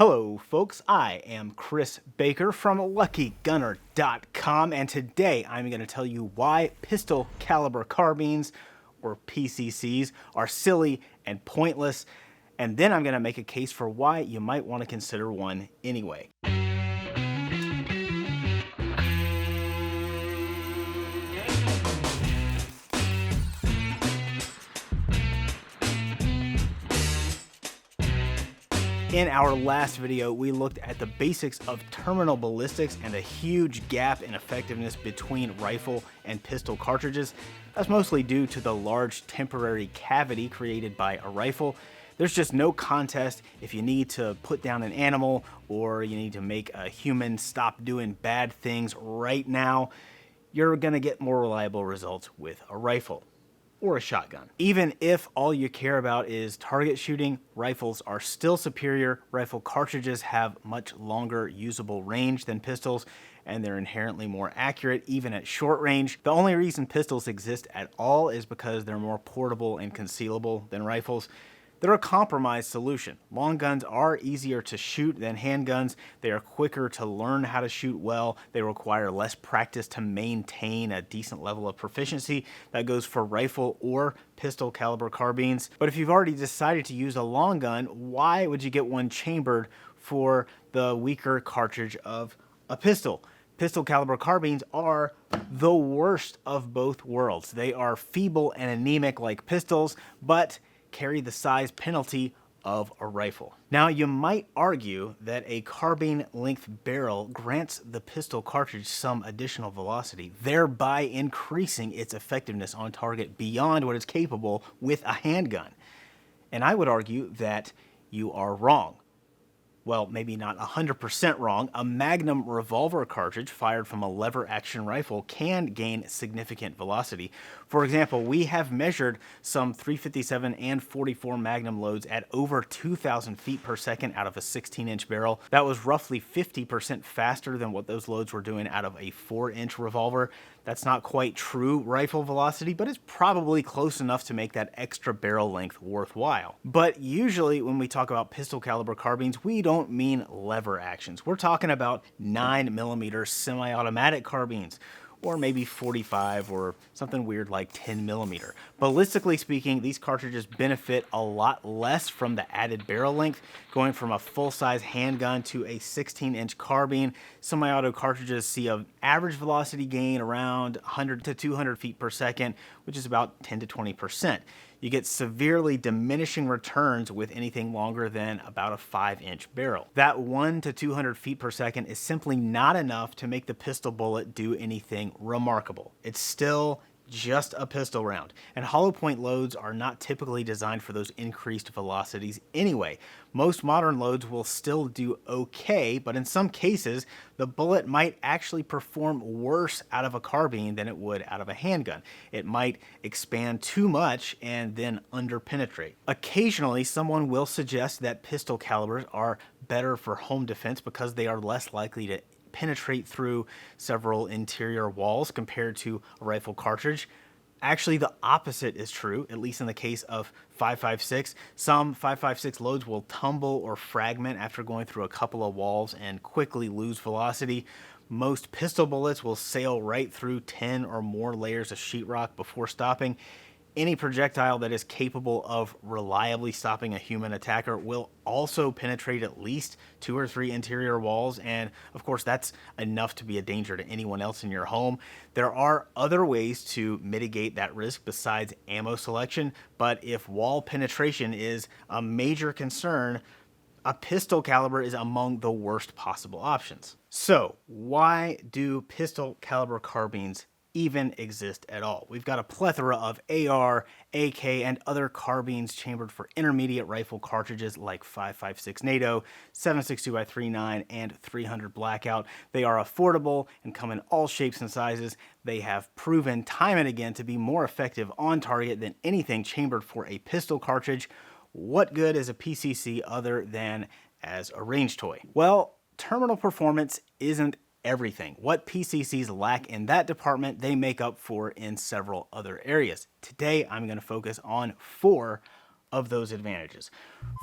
Hello folks, I am Chris Baker from LuckyGunner.com, and today I'm going to tell you why pistol caliber carbines, or PCCs, are silly and pointless, and then I'm going to make a case for why you might want to consider one anyway. In our last video, we looked at the basics of terminal ballistics and a huge gap in effectiveness between rifle and pistol cartridges. That's mostly due to the large temporary cavity created by a rifle. There's just no contest if you need to put down an animal or you need to make a human stop doing bad things right now. You're going to get more reliable results with a rifle or a shotgun. Even if all you care about is target shooting, rifles are still superior. Rifle cartridges have much longer usable range than pistols, and they're inherently more accurate even at short range. The only reason pistols exist at all is because they're more portable and concealable than rifles. They're a compromise solution. Long guns are easier to shoot than handguns. They are quicker to learn how to shoot well. They require less practice to maintain a decent level of proficiency. That goes for rifle or pistol caliber carbines. But if you've already decided to use a long gun, why would you get one chambered for the weaker cartridge of a pistol? Pistol caliber carbines are the worst of both worlds. They are feeble and anemic like pistols, but carry the size penalty of a rifle. Now, you might argue that a carbine length barrel grants the pistol cartridge some additional velocity, thereby increasing its effectiveness on target beyond what is capable with a handgun. And I would argue that you are wrong. Well, maybe not 100% wrong. A Magnum revolver cartridge fired from a lever action rifle can gain significant velocity. For example, we have measured some .357 and .44 Magnum loads at over 2,000 feet per second out of a 16-inch barrel. That was roughly 50% faster than what those loads were doing out of a 4-inch revolver. That's not quite true rifle velocity, but it's probably close enough to make that extra barrel length worthwhile. But usually when we talk about pistol caliber carbines, we don't mean lever actions. We're talking about 9mm semi-automatic carbines, or maybe 45 or something weird like 10mm. Ballistically speaking, these cartridges benefit a lot less from the added barrel length. Going from a full-size handgun to a 16-inch carbine, semi-auto cartridges see an average velocity gain around 100 to 200 feet per second, which is about 10 to 20%. You get severely diminishing returns with anything longer than about a 5-inch barrel. That 1 to 200 feet per second is simply not enough to make the pistol bullet do anything remarkable. It's still just a pistol round, and hollow point loads are not typically designed for those increased velocities anyway. Most modern loads will still do okay, but in some cases, the bullet might actually perform worse out of a carbine than it would out of a handgun. It might expand too much and then underpenetrate. Occasionally, someone will suggest that pistol calibers are better for home defense because they are less likely to penetrate through several interior walls compared to a rifle cartridge. Actually, the opposite is true, at least in the case of 5.56. Some 5.56 loads will tumble or fragment after going through a couple of walls and quickly lose velocity. Most pistol bullets will sail right through 10 or more layers of sheetrock before stopping. Any projectile that is capable of reliably stopping a human attacker will also penetrate at least 2 or 3 interior walls, and of course that's enough to be a danger to anyone else in your home. There are other ways to mitigate that risk besides ammo selection, but if wall penetration is a major concern, a pistol caliber is among the worst possible options. So, why do pistol caliber carbines even exist at all? We've got a plethora of AR, AK, and other carbines chambered for intermediate rifle cartridges like 5.56 NATO, 7.62x39, and 300 Blackout. They are affordable and come in all shapes and sizes. They have proven time and again to be more effective on target than anything chambered for a pistol cartridge. What good is a PCC other than as a range toy? Well, terminal performance isn't everything. What PCCs lack in that department, they make up for in several other areas. Today, I'm going to focus on 4 of those advantages.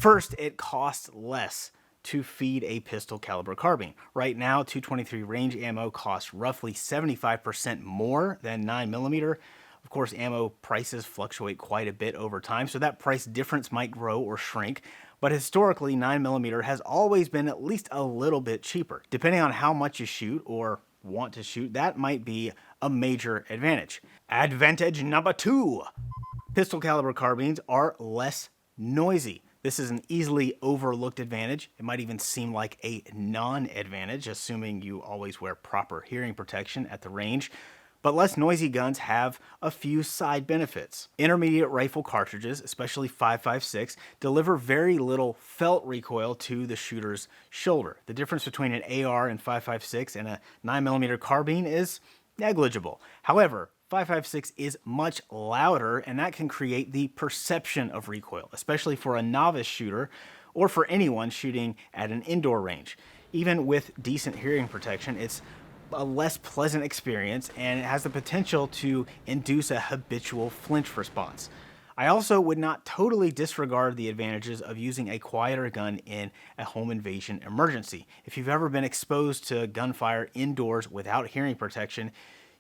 First, it costs less to feed a pistol caliber carbine. Right now, 223 range ammo costs roughly 75% more than 9mm. Of course, ammo prices fluctuate quite a bit over time, so that price difference might grow or shrink. But historically, 9mm has always been at least a little bit cheaper. Depending on how much you shoot or want to shoot, that might be a major advantage. Advantage number 2. Pistol caliber carbines are less noisy. This is an easily overlooked advantage. It might even seem like a non-advantage, assuming you always wear proper hearing protection at the range. But less noisy guns have a few side benefits. Intermediate rifle cartridges, especially 5.56, deliver very little felt recoil to the shooter's shoulder. The difference between an AR and 5.56 and a 9mm carbine is negligible. However, 5.56 is much louder, and that can create the perception of recoil, especially for a novice shooter or for anyone shooting at an indoor range. Even with decent hearing protection, it's a less pleasant experience, and it has the potential to induce a habitual flinch response. I also would not totally disregard the advantages of using a quieter gun in a home invasion emergency. If you've ever been exposed to gunfire indoors without hearing protection,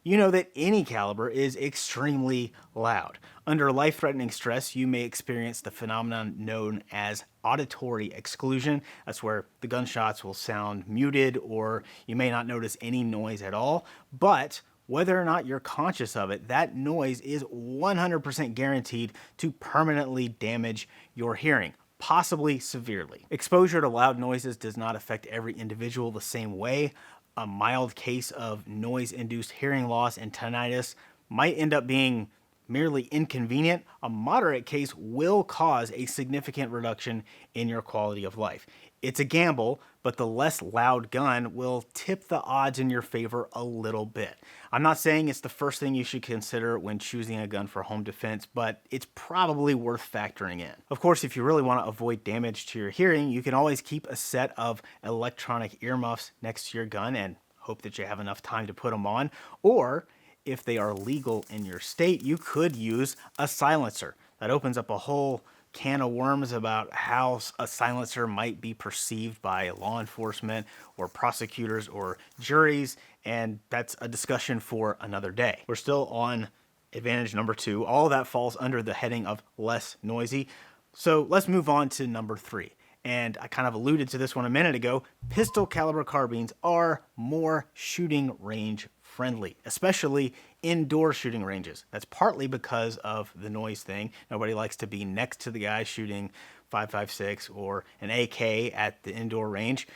you know that any caliber is extremely loud. Under life-threatening stress, you may experience the phenomenon known as auditory exclusion. That's where the gunshots will sound muted, or you may not notice any noise at all. But whether or not you're conscious of it, that noise is 100% guaranteed to permanently damage your hearing, possibly severely. Exposure to loud noises does not affect every individual the same way. A mild case of noise-induced hearing loss and tinnitus might end up being merely inconvenient. A moderate case will cause a significant reduction in your quality of life. It's a gamble, but the less loud gun will tip the odds in your favor a little bit. I'm not saying it's the first thing you should consider when choosing a gun for home defense, but it's probably worth factoring in. Of course, if you really want to avoid damage to your hearing, you can always keep a set of electronic earmuffs next to your gun and hope that you have enough time to put them on. Or if they are legal in your state, you could use a silencer. That opens up a whole can of worms about how a silencer might be perceived by law enforcement or prosecutors or juries, and that's a discussion for another day. We're still on advantage number 2. All of that falls under the heading of less noisy. So let's move on to number 3. And I kind of alluded to this one a minute ago. Pistol caliber carbines are more shooting range friendly, especially indoor shooting ranges. That's partly because of the noise thing. Nobody likes to be next to the guy shooting 5.56 or an AK at the indoor range.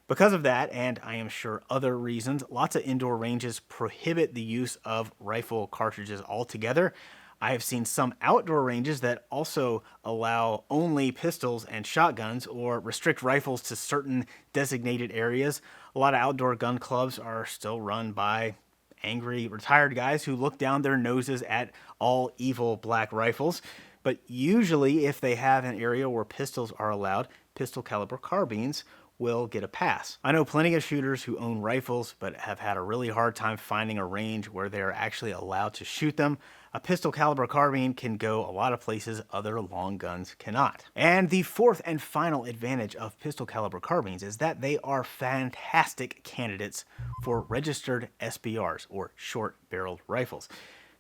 Because of that, and I am sure other reasons, lots of indoor ranges prohibit the use of rifle cartridges altogether. I have seen some outdoor ranges that also allow only pistols and shotguns or restrict rifles to certain designated areas. A lot of outdoor gun clubs are still run by angry retired guys who look down their noses at all evil black rifles. But usually if they have an area where pistols are allowed, pistol caliber carbines will get a pass. I know plenty of shooters who own rifles but have had a really hard time finding a range where they're actually allowed to shoot them. A pistol caliber carbine can go a lot of places other long guns cannot. And the fourth and final advantage of pistol caliber carbines is that they are fantastic candidates for registered SBRs, or short barreled rifles.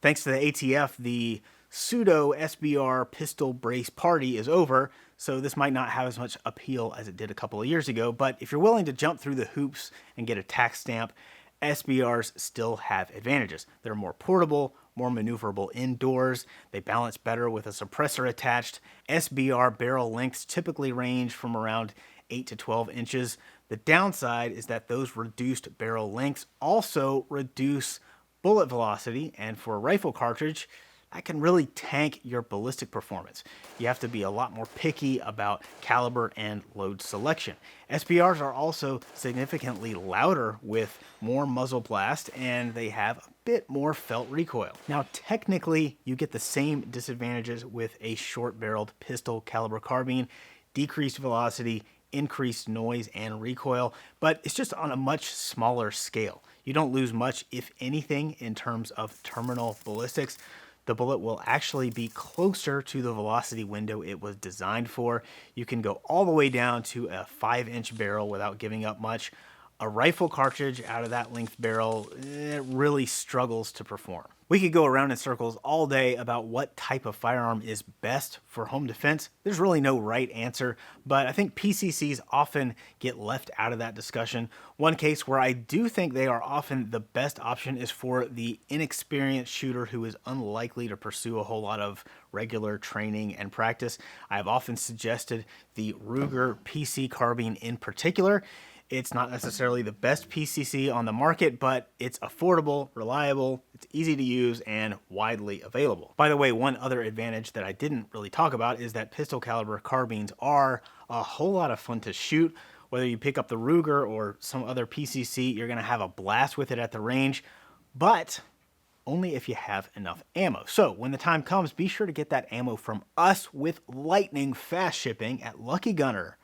Thanks to the ATF, the pseudo SBR pistol brace party is over, so this might not have as much appeal as it did a couple of years ago, but if you're willing to jump through the hoops and get a tax stamp, SBRs still have advantages. They're more portable, more maneuverable indoors, they balance better with a suppressor attached. SBR barrel lengths typically range from around 8 to 12 inches. The downside is that those reduced barrel lengths also reduce bullet velocity, and for a rifle cartridge, that can really tank your ballistic performance. You have to be a lot more picky about caliber and load selection. SBRs are also significantly louder with more muzzle blast, and they have a bit more felt recoil. Now, technically, you get the same disadvantages with a short-barreled pistol caliber carbine: decreased velocity, increased noise and recoil, but it's just on a much smaller scale. You don't lose much, if anything, in terms of terminal ballistics. the bullet will actually be closer to the velocity window it was designed for. You can go all the way down to a 5-inch barrel without giving up much. A rifle cartridge out of that length barrel, it really struggles to perform. We could go around in circles all day about what type of firearm is best for home defense. There's really no right answer, but I think PCCs often get left out of that discussion. One case where I do think they are often the best option is for the inexperienced shooter who is unlikely to pursue a whole lot of regular training and practice. I have often suggested the Ruger PC carbine in particular. It's not necessarily the best PCC on the market, but it's affordable, reliable, it's easy to use, and widely available. By the way, one other advantage that I didn't really talk about is that pistol caliber carbines are a whole lot of fun to shoot. Whether you pick up the Ruger or some other PCC, you're gonna have a blast with it at the range, but only if you have enough ammo. So when the time comes, be sure to get that ammo from us with lightning fast shipping at luckygunner.com.